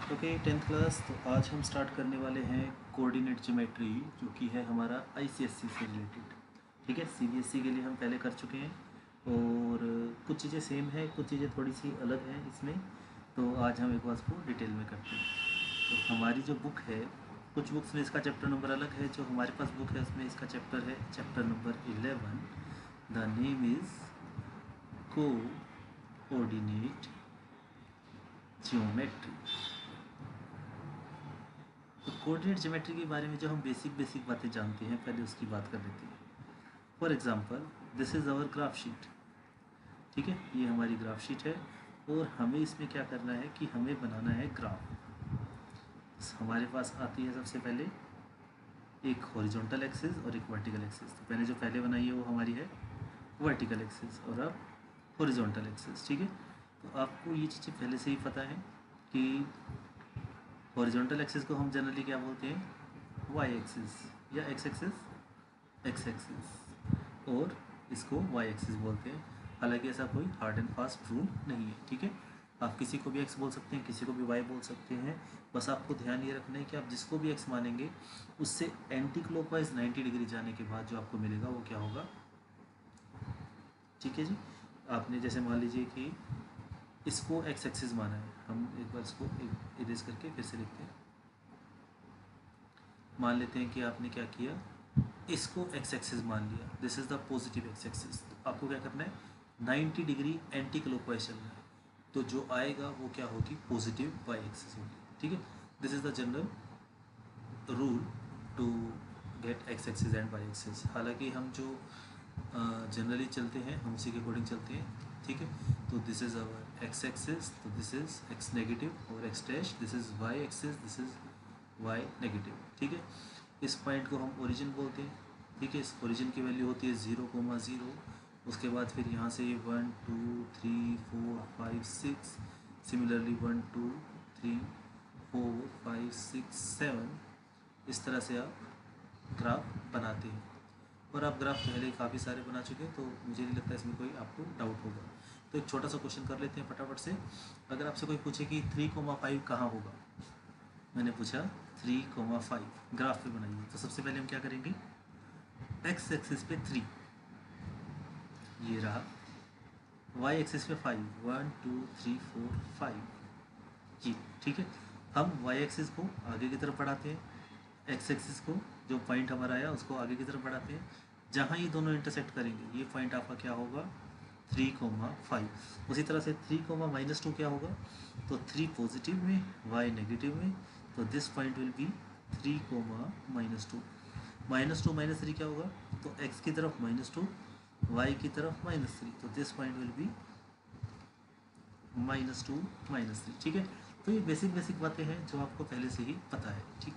Okay 10th class. तो आज हम स्टार्ट करने वाले हैं कोऑर्डिनेट ज्योमेट्री, जो कि है हमारा आईसीएससी से रिलेटेड। ठीक है, सीबीएसई के लिए हम पहले कर चुके हैं और कुछ चीज़ें सेम है, कुछ चीज़ें थोड़ी सी अलग हैं इसमें। तो आज हम एक बार उसको डिटेल में करते हैं। तो हमारी जो बुक है, कुछ बुक्स में इसका चैप्टर नंबर अलग है, जो हमारे पास बुक है उसमें इसका चैप्टर है chapter number 11। The name is coordinate geometry. तो कोऑर्डिनेट ज्योमेट्री के बारे में जो हम बेसिक बातें जानते हैं, पहले उसकी बात कर लेते हैं। For example, this is our graph sheet. ठीक है, ये हमारी ग्राफ शीट है और हमें इसमें क्या करना है कि हमें बनाना है ग्राफ। हमारे पास आती है सबसे पहले एक हॉरिजॉन्टल एक्सिस और एक वर्टिकल एक्सिस। तो पहले जो पहले बनाई है वो हमारी है वर्टिकल एक्सिस और अब हॉरिजॉन्टल एक्सिस। ठीक है, तो आपको ये चीज़ें पहले से ही पता है कि हॉरिजॉन्टल एक्सिस को हम जनरली क्या बोलते हैं, वाई एक्सिस या एक्स एक्सिस, और इसको वाई एक्सिस बोलते हैं। हालांकि ऐसा कोई हार्ड एंड फास्ट रूल नहीं है। ठीक है, आप किसी को भी एक्स बोल सकते हैं, किसी को भी वाई बोल सकते हैं। बस आपको ध्यान ये रखना है कि आप जिसको भी एक्स मानेंगे उससे एंटी क्लॉकवाइज 90 डिग्री जाने के बाद जो आपको मिलेगा वो क्या होगा। ठीक है जी, आपने जैसे मान लीजिए कि इसको एक्स एक्सिस माना है, हम एक बार इसको इरेज करके फिर से लिखते हैं। मान लेते हैं कि आपने क्या किया, इसको एक्स एक्सिस मान लिया, this is the positive x axis. तो आपको क्या करना है, 90 डिग्री एंटी क्लॉकवाइज चलना है। तो जो आएगा वो क्या होगी, पॉजिटिव वाई एक्सिस होगी। ठीक है, this is the general rule to get x axis and y axis. हालांकि हम जो जनरली चलते हैं हम उसी के अकॉर्डिंग चलते हैं। ठीक है, तो this is our x axis, तो दिस इज़ एक्स नेगेटिव, और x dash this is y axis, this is y negative. ठीक है, इस पॉइंट को हम ओरिजिन बोलते हैं। ठीक है, इस ओरिजिन की वैल्यू होती है 0,0। उसके बाद फिर यहाँ से ये 1 2 3 4 5 6, सिमिलरली 1 2 3 4 5 6 7, इस तरह से आप ग्राफ बनाते हैं। और आप ग्राफ पहले काफ़ी सारे बना चुके हैं, तो मुझे नहीं लगता इसमें कोई आपको डाउट होगा। तो एक छोटा सा क्वेश्चन कर लेते हैं फटाफट से। अगर आपसे कोई पूछे कि 3,5 कहाँ होगा, मैंने पूछा 3,5 ग्राफ पे बनाइए, तो सबसे पहले हम क्या करेंगे, एक्स एक्सिस पे 3, ये रहा, वाई एक्सिस पे 5, 1 2 3 4 5 ये। ठीक है, हम वाई एक्सिस को आगे की तरफ बढ़ाते हैं, एक्स एक्सिस को जो पॉइंट हमारा आया उसको आगे की तरफ बढ़ाते हैं। जहाँ ये दोनों इंटरसेक्ट करेंगे ये पॉइंट आपका क्या होगा, 3,5। उसी तरह से 3,-2 क्या होगा, तो 3 पॉजिटिव में, वाई नेगेटिव में, तो दिस पॉइंट विल बी 3,-2। -2 -3 क्या होगा, तो एक्स की तरफ -2, वाई की तरफ -3, तो दिस पॉइंट विल बी -2 -3। ठीक है, तो ये बेसिक बातें हैं जो आपको पहले से ही पता है। ठीक,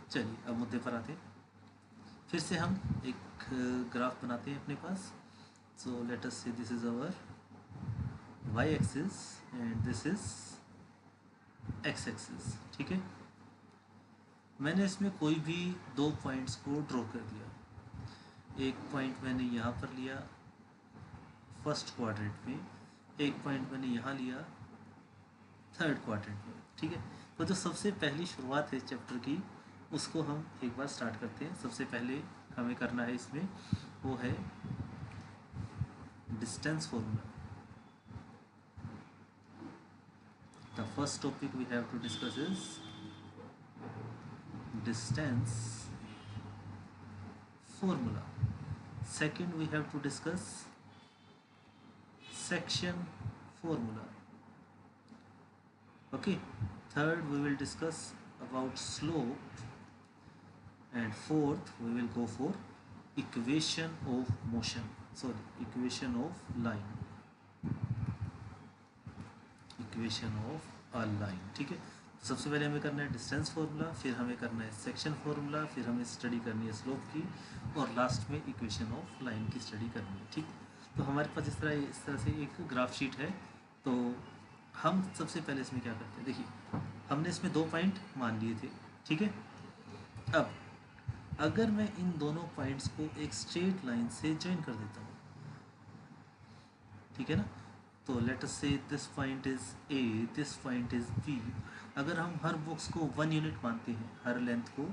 चलिए अब मुद्दे पर आते हैं। फिर से हम एक ग्राफ बनाते हैं अपने पास। सो let us say this is our y axis and this is x axis. ठीक है, मैंने इसमें कोई भी दो पॉइंट्स को ड्रॉ कर दिया। एक पॉइंट मैंने यहाँ पर लिया फर्स्ट क्वाड्रेंट में, एक पॉइंट मैंने यहाँ लिया थर्ड क्वाड्रेंट में। ठीक है, तो जो सबसे पहली शुरुआत है इस चैप्टर की, उसको हम एक बार स्टार्ट करते हैं। सबसे पहले हमें करना है इसमें वो है distance formula. The first topic we have to discuss is distance formula. Second, we have to discuss section formula. Okay, third we will discuss about slope, and fourth we will go for equation of motion, sorry, equation of line, equation of a line. ठीक है, सबसे पहले हमें करना है distance formula, फिर हमें करना है सेक्शन फार्मूला, फिर हमें स्टडी करनी है स्लोप की, और लास्ट में इक्वेशन ऑफ लाइन की स्टडी करनी है। ठीक, तो हमारे पास इस तरह से एक ग्राफ शीट है। तो हम सबसे पहले इसमें क्या करते हैं, देखिए हमने इसमें दो पॉइंट मान लिए थे। ठीक है, अब अगर मैं इन दोनों पॉइंट्स को एक स्ट्रेट लाइन से ज्वाइन कर देता हूँ, ठीक है ना, तो let us say this point is A, this point is B. अगर हम हर बॉक्स को 1 यूनिट मानते हैं, हर लेंथ को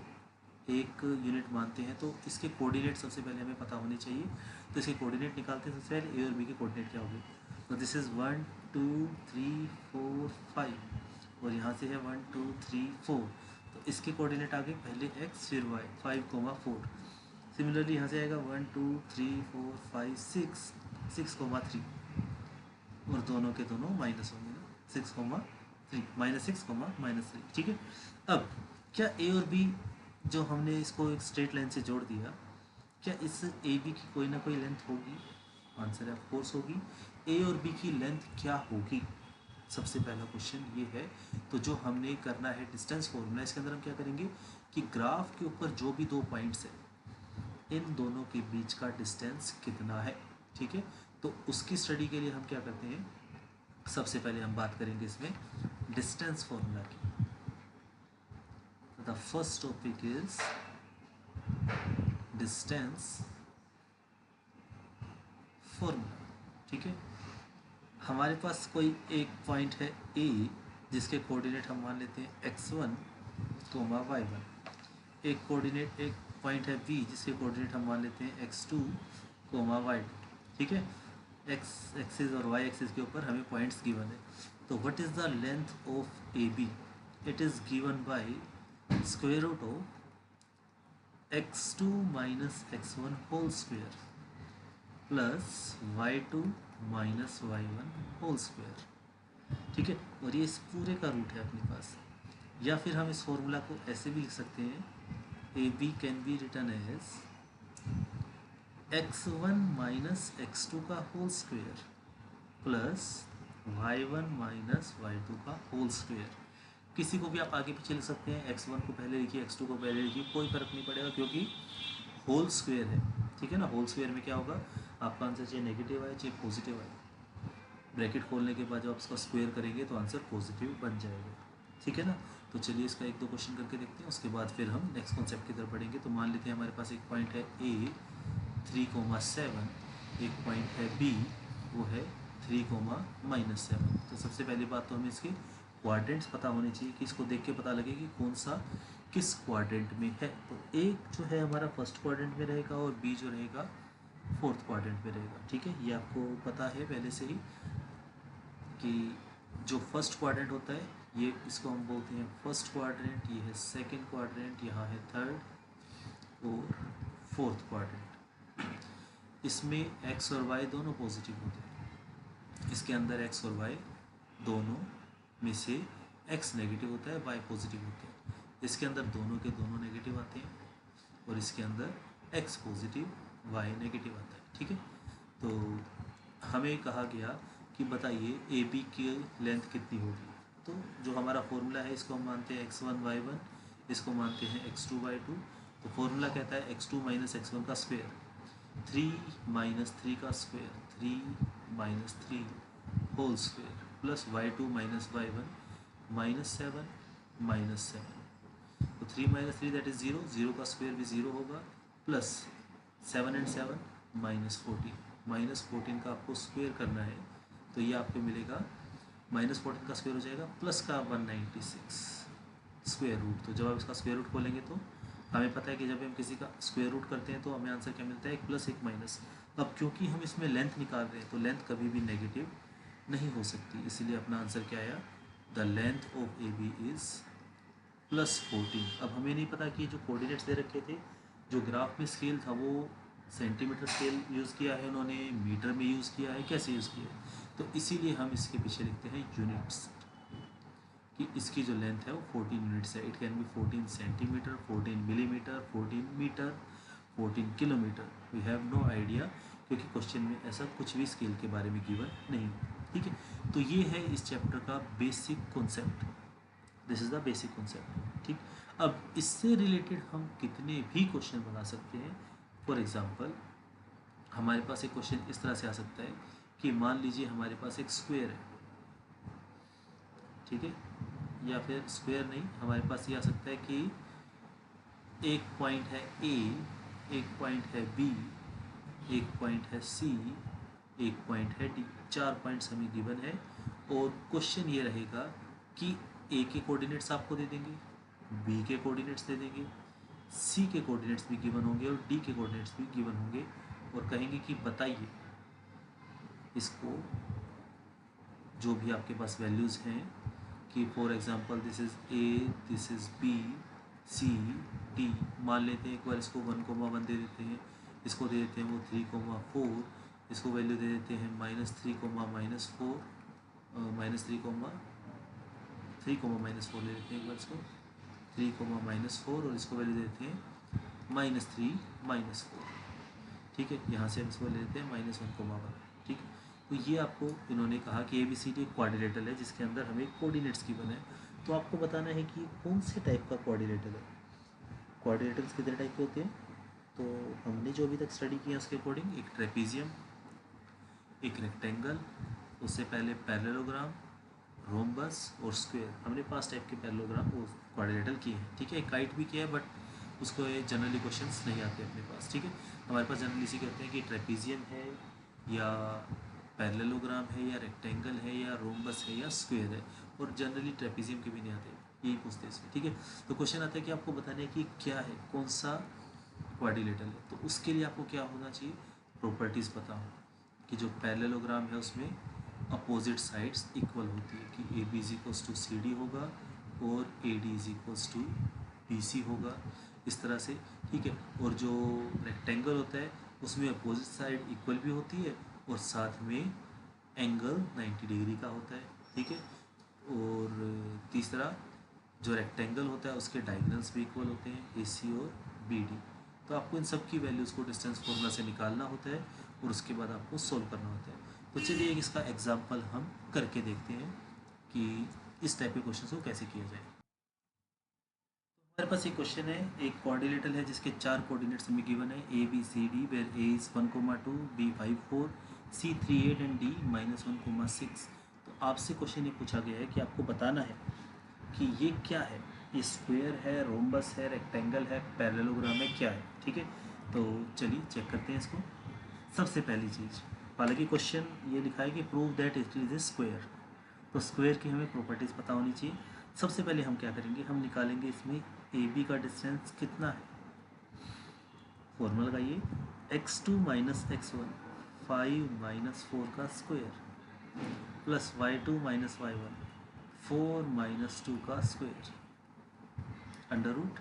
1 यूनिट मानते हैं, तो इसके कोऑर्डिनेट सबसे पहले हमें पता होने चाहिए। तो इसके कोऑर्डिनेट निकालते हैं सबसे पहले, ए और बी के कोऑर्डिनेट क्या होंगे। तो दिस इज़ 1 2 3 4 5 और यहाँ से है 1 2 3 4। तो इसके कोऑर्डिनेट आगे पहले x फिर y, 5, 4। सिमिलरली यहाँ से आएगा 1 2 3 4 5 6, 6, 3 और दोनों के दोनों माइनस होंगे ना, 6, 3 -6, -3। ठीक है। अब क्या ए और बी जो हमने इसको एक स्ट्रेट लाइन से जोड़ दिया, क्या इस ए बी की कोई ना कोई लेंथ होगी? आंसर है ऑफ कोर्स होगी। ए और बी की लेंथ क्या होगी, सबसे पहला क्वेश्चन ये है। तो जो हमने करना है डिस्टेंस फॉर्मूला, इसके अंदर हम क्या करेंगे कि ग्राफ के ऊपर जो भी 2 पॉइंट्स हैं, इन दोनों के बीच का डिस्टेंस कितना है। ठीक है। तो उसकी स्टडी के लिए हम क्या करते हैं, सबसे पहले हम बात करेंगे इसमें डिस्टेंस फॉर्मूला की। The first topic is distance formula. ठीक है। हमारे पास कोई एक पॉइंट है ए, जिसके कोऑर्डिनेट हम मान लेते हैं x1, y1। एक कोऑर्डिनेट, एक पॉइंट है बी, जिसके कोऑर्डिनेट हम मान लेते हैं x2, y2। ठीक है। एक्स एक्सिस और वाई एक्सिस के ऊपर हमें पॉइंट्स गिवन है। तो what is the length of A B? It is given by square root of x2 minus x1 whole square plus y2 minus y1 whole square. ठीक है। और ये इस पूरे का रूट है अपने पास। या फिर हम इस फॉर्मूला को ऐसे भी लिख सकते हैं, A B can be written as x1 minus x2 का whole square plus y1 minus y2 का होल स्क्वायर। किसी को भी आप आगे पीछे लिख सकते हैं, x1 को पहले लिखिए, x2 को पहले लिखिए, कोई फर्क नहीं पड़ेगा क्योंकि होल स्क्वायर है। ठीक है ना। होल स्क्वायर में क्या होगा, आपका आंसर चाहे नेगेटिव आए चाहे पॉजिटिव आए, ब्रैकेट खोलने के बाद जब आप इसका स्क्वायर करेंगे तो आंसर पॉजिटिव बन जाएगा। ठीक है ना। तो चलिए इसका 1-2 क्वेश्चन करके देखते हैं, उसके बाद फिर हम नेक्स्ट कॉन्सेप्ट की तरफ बढ़ेंगे। तो मान लेते हैं हमारे पास एक पॉइंट है ए 3,7, एक पॉइंट है बी, वो है 3,-7। तो सबसे पहली बात तो हमें इसके क्वाड्रेंट्स पता होने चाहिए कि इसको देख के पता लगे कि कौन सा किस क्वाड्रेंट में है। तो एक जो है हमारा फर्स्ट क्वाड्रेंट में रहेगा और बी जो रहेगा फोर्थ क्वाड्रेंट में रहेगा। ठीक है। ये आपको पता है पहले से ही कि जो फर्स्ट क्वाड्रेंट होता है, ये इसको हम बोलते हैं फर्स्ट क्वाड्रेंट, ये है सेकंड क्वाड्रेंट, यहाँ है थर्ड और फोर्थ क्वाड्रेंट। इसमें x और y दोनों पॉजिटिव होते हैं। इसके अंदर x और y दोनों में से x नेगेटिव होता है, y पॉजिटिव होता है। इसके अंदर दोनों के दोनों नेगेटिव आते हैं और इसके अंदर x पॉजिटिव y नेगेटिव आता है। ठीक है। तो हमें कहा गया कि बताइए ए बी की लेंथ कितनी होगी। तो जो हमारा फॉर्मूला है, इसको हम मानते हैं x1 y1, इसको मानते हैं x2 y2। तो फॉर्मूला कहता है x2 माइनस x1 का स्क्वायर, 3 - 3 का square, 3 - 3 whole square plus y2 minus y1 -7 -7। तो 3 - 3 दैट इज़ 0, 0 का स्क्वायर भी 0 होगा, प्लस 7 and 7 -14, -14 का आपको स्क्वायर करना है। तो ये आपको मिलेगा -14 का स्क्वायर हो जाएगा प्लस का 196 स्क्वायर रूट। तो जब आप इसका स्क्वायर रूट खोलेंगे तो हमें पता है कि जब हम किसी का स्क्वायर रूट करते हैं तो हमें आंसर क्या मिलता है, एक प्लस एक माइनस। अब क्योंकि हम इसमें लेंथ निकाल रहे हैं तो लेंथ कभी भी नेगेटिव नहीं हो सकती, इसलिए अपना आंसर क्या आया, the length of A B is +14। अब हमें नहीं पता कि जो कोऑर्डिनेट्स दे रखे थे, जो ग्राफ में स्केल था वो सेंटीमीटर स्केल यूज़ किया है उन्होंने, मीटर में यूज़ किया है, कैसे यूज़ किया है। तो इसीलिए हम इसके पीछे लिखते हैं यूनिट्स, कि इसकी जो लेंथ है वो 14 यूनिट्स है। It can be 14 centimetre, 14 millimetre, 14 metre, 14 kilometre. We have no idea, क्योंकि क्वेश्चन में ऐसा कुछ भी स्केल के बारे में गिवन नहीं। ठीक है। तो ये है इस चैप्टर का basic concept, this is the basic concept. ठीक। अब इससे रिलेटेड हम कितने भी क्वेश्चन बना सकते हैं। फॉर एग्जांपल हमारे पास एक क्वेश्चन इस तरह से आ सकता है कि मान लीजिए हमारे पास एक स्क्वायर है। ठीक है। या फिर स्क्वायर नहीं, हमारे पास ये आ सकता है कि एक पॉइंट है ए, एक पॉइंट है बी, एक पॉइंट है सी, एक पॉइंट है डी, 4 पॉइंट्स हमें गिवन है। और क्वेश्चन ये रहेगा कि ए के कोऑर्डिनेट्स आपको दे देंगे, बी के कोऑर्डिनेट्स दे देंगे, सी के कोऑर्डिनेट्स भी गिवन होंगे और डी के कोऑर्डिनेट्स भी गिवन होंगे, और कहेंगे कि बताइए इसको जो भी आपके पास वैल्यूज़ हैं कि for example this is A, this is B, C, D, मान लेते हैं एक बार इसको 1,1 दे देते हैं, इसको दे देते हैं वो 3,4, इसको वैल्यू दे देते हैं -3,-4, -3,3,-4 ले लेते हैं एक बार इसको 3,-4 और इसको वैल्यू दे देते हैं -3, -4। ठीक है, यहाँ से हम इसको ले लेते हैं -1,1। ठीक है, तो ये आपको इन्होंने कहा कि ABCD एक क्वाड्रिलेटरल है जिसके अंदर हमें कोऑर्डिनेट्स गिवन है। तो आपको बताना है कि कौन से टाइप का क्वाड्रिलेटरल है। क्वाड्रिलेटरल्स कितने टाइप के होते हैं, तो हमने जो अभी तक स्टडी किया उसके अकॉर्डिंग एक ट्रेपीजियम, एक रेक्टेंगल, उससे पहले पैरेललोग्राम, रोम्बस और स्क्वायर, हमने 5 टाइप के पैरेललोग्राम वो क्वाड्रिलेटरल किए हैं। ठीक है, एक काइट भी किया है बट उसको ये जनरली क्वेश्चंस नहीं आते अपने पास। ठीक है, हमारे पास जनरली इसी कहते हैं कि ट्रेपीजियम है या पैरेललोग्राम है या रेक्टेंगल है या रोम्बस है या स्क्वायर है, और जनरली ट्रेपीजियम के भी नहीं आते, यही पूछते हैं इसमें। ठीक है, तो क्वेश्चन आता है कि आपको बताना है कि क्या है, कौन सा क्वाड्रिलेटरल है। तो उसके लिए आपको क्या होना चाहिए, प्रॉपर्टीज़ पता हो कि जो पैरेललोग्राम है उसमें अपोजिट साइड्स इक्वल होती है कि A B is equals to C D होगा और A D is equals to B C होगा, इस तरह से। ठीक है, और जो रेक्टेंगल होता है उसमें अपोजिट साइड इक्वल भी होती है और साथ में एंगल 90 डिग्री का होता है। ठीक है, और तीसरा जो रेक्टेंगल होता है उसके डायगोनल्स भी इक्वल होते हैं, ए सी और बी डी। तो आपको इन सब की वैल्यूज़ को डिस्टेंस फॉर्मूला से निकालना होता है और उसके बाद आपको सोल्व करना होता है। तो चलिए एक इसका एग्जाम्पल हम करके देखते हैं कि इस टाइप के क्वेश्चन को कैसे किया जाए। हमारे पास एक क्वेश्चन है, एक कोऑर्डिनेटर है जिसके 4 कोऑर्डिनेट्स हमें गिवन है A B C D, where A is 1,2, B 5,4, C 3,8 and D -1,6। तो आपसे क्वेश्चन ये पूछा गया है कि आपको बताना है कि ये क्या है, ये स्क्वायर है, रोम्बस है, रेक्टेंगल है, पैरेललोग्राम है, क्या है। ठीक है, तो चलिए चेक करते हैं इसको। सबसे पहली चीज़, हालांकि क्वेश्चन ये लिखा है कि prove that it is a square, तो स्क्वायर की हमें प्रॉपर्टीज़ पता होनी चाहिए। सबसे पहले हम क्या करेंगे, हम निकालेंगे इसमें ए बी का डिस्टेंस कितना है। फॉर्मूला लगाइए, x2 - x1 5 - 4 का स्क्वायर प्लस y2 - y1 4 - 2 का square under root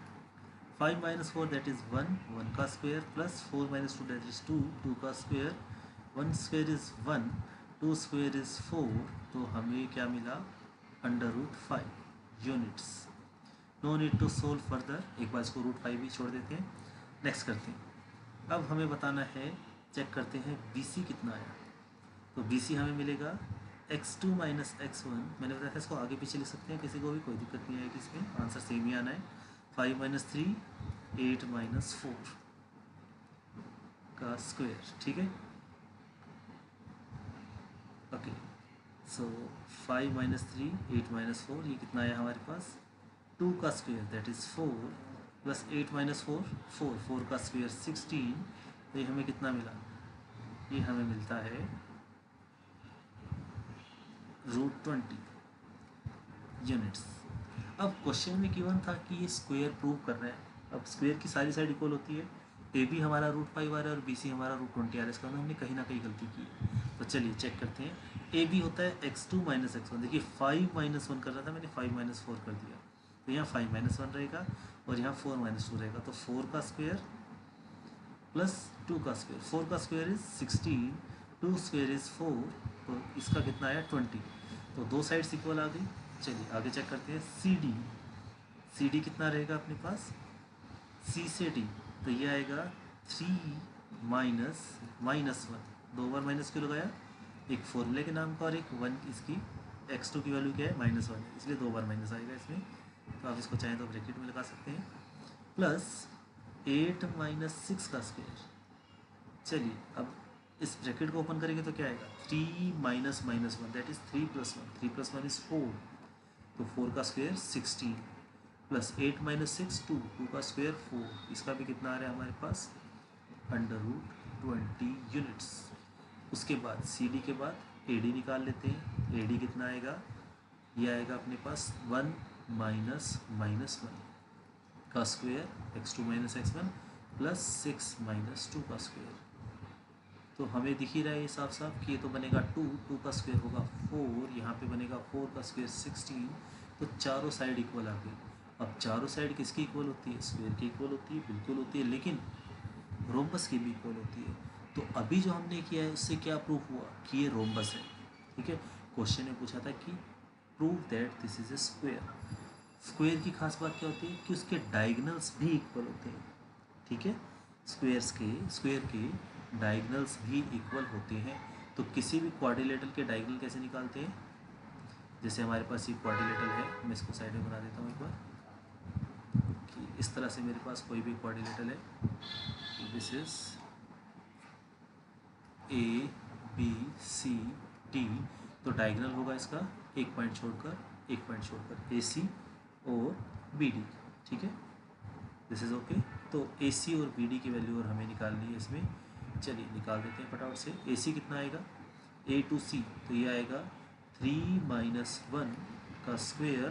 5 - 4 that is 1, 1 का स्क्वायर प्लस 4 - 2 दैट इज़ 2, 2 का square, 1 square is 1, 2 square is 4, तो हमें क्या मिला under root 5 units. No need to solve further, एक बार इसको रूट 5 भी छोड़ देते हैं। नेक्स्ट करते हैं, अब हमें बताना है, चेक करते हैं BC कितना आया। तो BC हमें मिलेगा x2 - x1, मैंने बताया था इसको आगे पीछे लिख सकते हैं, किसी को भी कोई दिक्कत नहीं आएगी, इसमें आंसर सेम ही आना है। 5 - 3 8 - 4 का स्क्वायर। ठीक है, ओके, सो 5 - 3 8 - 4, ये कितना आया हमारे पास 2 का स्क्वायर दैट इज़ 4 प्लस 8 - 4 4, 4 का स्क्वायर 16, तो ये हमें कितना मिला, ये हमें मिलता है √20 यूनिट्स। अब क्वेश्चन में गिवन था कि ये स्क्वायर प्रूव कर रहा है, अब स्क्वायर की सारी साइड इक्वल होती है, ए बी हमारा √5 आ रहा है और BC हमारा √20 आ रहा है, इसका मतलब हमने कहीं ना कहीं गलती की है। तो चलिए चेक करते हैं, ए बी होता है x2 - x1, देखिए 5 - 1 कर रहा था मैंने, 5 - 4 कर दिया, तो यहाँ 5 - 1 रहेगा और यहाँ 4 - 2 रहेगा, तो 4 का स्क्वायर प्लस 2 का स्क्वायर, 4 का स्क्वायर इज 16, 2 स्क्वायर इज 4, तो इसका कितना आया 20, तो दो साइड्स इक्वल आ गई। चलिए आगे चेक करते हैं, सी डी कितना रहेगा अपने पास, C से D, तो ये आएगा 3 माइनस -1, 2 बार माइनस क्यों लगाया, एक फॉर्मूले के नाम का और एक 1 इसकी x2 की वैल्यू क्या है -1, इसलिए 2 बार माइनस आएगा इसमें, तो आप इसको चाहें तो ब्रैकेट में लगा सकते हैं, प्लस 8 - 6 का स्क्वायर। चलिए अब इस ब्रैकेट को ओपन करेंगे तो क्या आएगा 3 - -1 दैट इज़ 3 + 1, 3 + 1 इज़ 4, तो 4 का स्क्वायर 16 प्लस 8 - 6 2, 2 का स्क्वायर 4, इसका भी कितना आ रहा है हमारे पास अंडर रूट 20 यूनिट्स। उसके बाद सी डी के बाद ए डी निकाल लेते हैं। ए डी कितना आएगा, ये आएगा अपने पास 1 माइनस माइनस 1 का square x2 minus x1 plus 6 minus 2 का स्क्वायर। तो हमें दिख ही रहा है ये साफ साफ कि ये तो बनेगा 2 का स्क्वायर होगा 4, यहाँ पे बनेगा 4 का स्क्वायर 16। तो चारों साइड इक्वल आ गई। अब चारों साइड किसकी इक्वल होती है, स्क्वायर की इक्वल होती है, बिल्कुल होती है, लेकिन रोम्बस की भी इक्वल होती है। तो अभी जो हमने किया है उससे क्या प्रूफ हुआ कि ये रोम्बस है। ठीक है, क्वेश्चन में पूछा था कि prove that this is A square. Square की खास बात क्या होती है कि उसके डायगोनल्स भी इक्वल होते हैं। ठीक है, स्क्वायर के डायगोनल्स भी इक्वल होते हैं। तो किसी भी क्वाड्रिलेटरल के डायगोनल कैसे निकालते हैं, जैसे हमारे पास ये क्वाड्रिलेटरल है, मैं इसको साइड में बना देता हूँ एक बार कि इस तरह से मेरे पास कोई भी क्वाड्रिलेटरल है, this is A B C D, तो डायगोनल होगा इसका एक पॉइंट छोड़कर ए सी और बी डी। ठीक है, दिस इज ओके। तो ए सी और बी डी की वैल्यू और हमें निकालनी है इसमें। चलिए निकाल देते हैं फटाफट से। ए सी कितना आएगा, ए टू सी, तो ये आएगा 3 माइनस 1 का स्क्वायर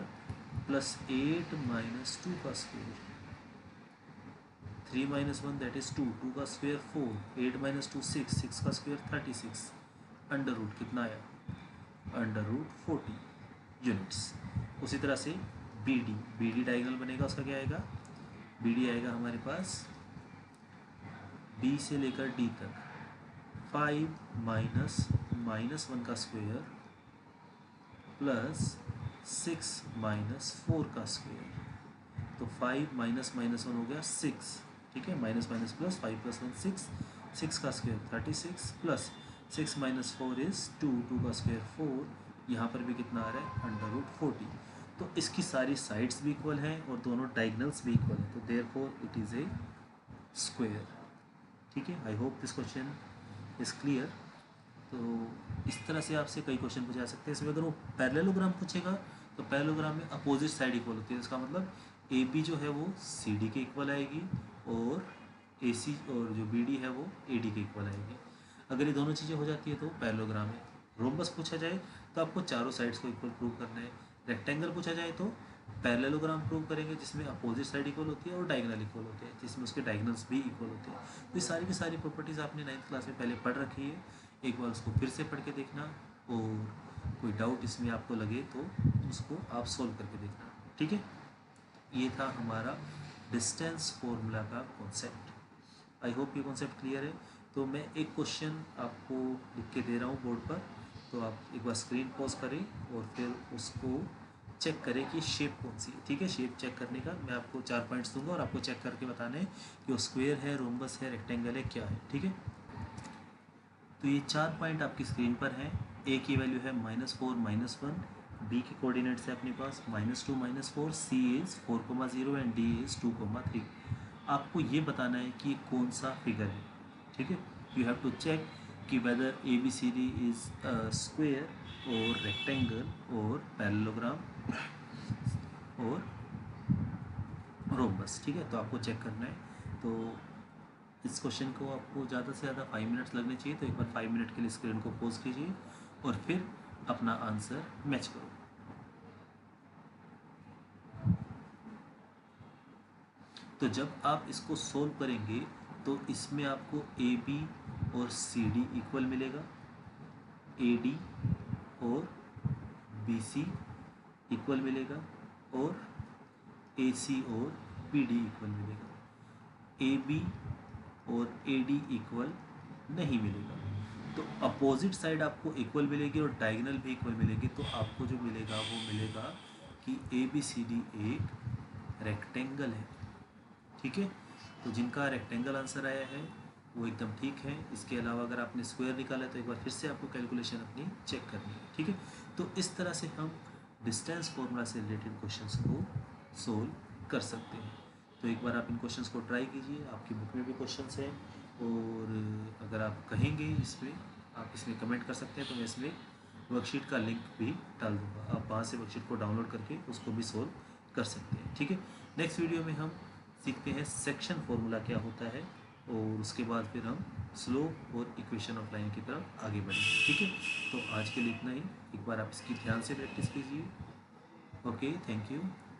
प्लस 8 माइनस 2 का स्क्वायर। 3 माइनस 1 दैट इज 2, 2 का स्क्वायर 4, 8 माइनस 2 6, 6 का स्क्वायर 36, अंडर रूट कितना आया, अंडर रूट 40 यूनिट्स। उसी तरह से बी डी डायगोनल बनेगा, उसका क्या आएगा, बी डी आएगा हमारे पास बी से लेकर डी तक 5 माइनस माइनस 1 का स्क्वायर प्लस 6 माइनस 4 का स्क्वायर। तो 5 माइनस माइनस 1 हो गया 6। ठीक है, माइनस माइनस प्लस 5 प्लस 1 6, 6 का स्क्वायर 36 प्लस 6 माइनस 4 इज़ 2, 2 का स्क्वायर 4, यहाँ पर भी कितना आ रहा है, अंडर रूट 40। तो इसकी सारी साइड्स भी इक्वल हैं और दोनों डायगोनल्स भी इक्वल हैं, तो therefore it is a square. ठीक है, I hope this question is clear. तो इस तरह से आपसे कई क्वेश्चन पूछा जा सकते हैं। इसमें अगर वो पैरेललोग्राम पूछेगा तो पैरेललोग्राम में अपोजिट साइड इक्वल होती है, इसका मतलब ए बी जो है वो सी डी के इक्वल आएगी और ए सी और जो बी डी है वो ए डी के इक्वल आएगी। अगर ये दोनों चीज़ें हो जाती है तो पैरेललोग्राम है। रोम्बस पूछा जाए तो आपको चारों साइड्स को इक्वल प्रूव करना है। रेक्टेंगल पूछा जाए तो पैरेललोग्राम प्रूव करेंगे जिसमें अपोजिट साइड इक्वल होती है और डायगोनल इक्वल होते हैं, जिसमें उसके डायगोनल्स भी इक्वल होते हैं। तो ये सारी की सारी प्रॉपर्टीज़ आपने 9th क्लास में पहले पढ़ रखी है, एक बार उसको फिर से पढ़ के देखना और कोई डाउट इसमें आपको लगे तो उसको आप सोल्व करके देखना। ठीक है, ये था हमारा डिस्टेंस फॉर्मूला का कॉन्सेप्ट। आई होप ये कॉन्सेप्ट क्लियर है। तो मैं एक क्वेश्चन आपको लिख के दे रहा हूँ बोर्ड पर, तो आप एक बार स्क्रीन पॉज करें और फिर उसको चेक करें कि शेप कौन सी है। ठीक है, शेप चेक करने का मैं आपको 4 पॉइंट्स दूंगा और आपको चेक करके बताना है कि वो स्क्वायर है, रोम्बस है, रेक्टेंगल है, क्या है। ठीक है, तो ये 4 पॉइंट आपकी स्क्रीन पर हैं। ए की वैल्यू है -4 -1, बी के कोऑर्डिनेट्स है अपने पास -2 -4, सी इज़ 4,0 एंड डी इज़ 2,3। आपको ये बताना है कि कौन सा फिगर है। ठीक है, यू हैव टू चेक कि whether A B C D is square और रेक्टेंगल और पैरेललोग्राम और रोम्बस। ठीक है, तो आपको चेक करना है। तो इस क्वेश्चन को आपको ज़्यादा से ज़्यादा 5 मिनट्स लगने चाहिए, तो एक बार 5 मिनट के लिए स्क्रीन को पॉज कीजिए और फिर अपना आंसर मैच करो। तो जब आप इसको सोल्व करेंगे तो इसमें आपको ए बी और सी डी इक्वल मिलेगा, ए डी और बी सी इक्वल मिलेगा और ए सी और बी डी इक्वल मिलेगा। ए बी और ए डी इक्वल नहीं मिलेगा। तो अपोजिट साइड आपको इक्वल मिलेगी और डायगोनल भी इक्वल मिलेगी, तो आपको जो मिलेगा वो मिलेगा कि ए बी सी डी एक रेक्टेंगल है। ठीक है, तो जिनका रेक्टेंगल आंसर आया है वो एकदम ठीक है। इसके अलावा अगर आपने स्क्वायर निकाला है तो एक बार फिर से आपको कैलकुलेशन अपनी चेक करनी है। ठीक है, तो इस तरह से हम डिस्टेंस फॉर्मूला से रिलेटेड क्वेश्चंस को सोल्व कर सकते हैं। तो एक बार आप इन क्वेश्चंस को ट्राई कीजिए, आपकी बुक में भी क्वेश्चंस हैं और अगर आप कहेंगे इसमें आप इसमें कमेंट कर सकते हैं, तो मैं इसमें वर्कशीट का लिंक भी डाल दूँगा, आप वहाँ से वर्कशीट को डाउनलोड करके उसको भी सोल्व कर सकते हैं। ठीक है, नेक्स्ट वीडियो में हम सीखते हैं सेक्शन फॉर्मूला क्या होता है और उसके बाद फिर हम स्लोप और इक्वेशन ऑफ लाइन की तरफ आगे बढ़े। ठीक है, तो आज के लिए इतना ही। एक बार आप इसकी ध्यान से प्रैक्टिस कीजिए। Okay, thank you.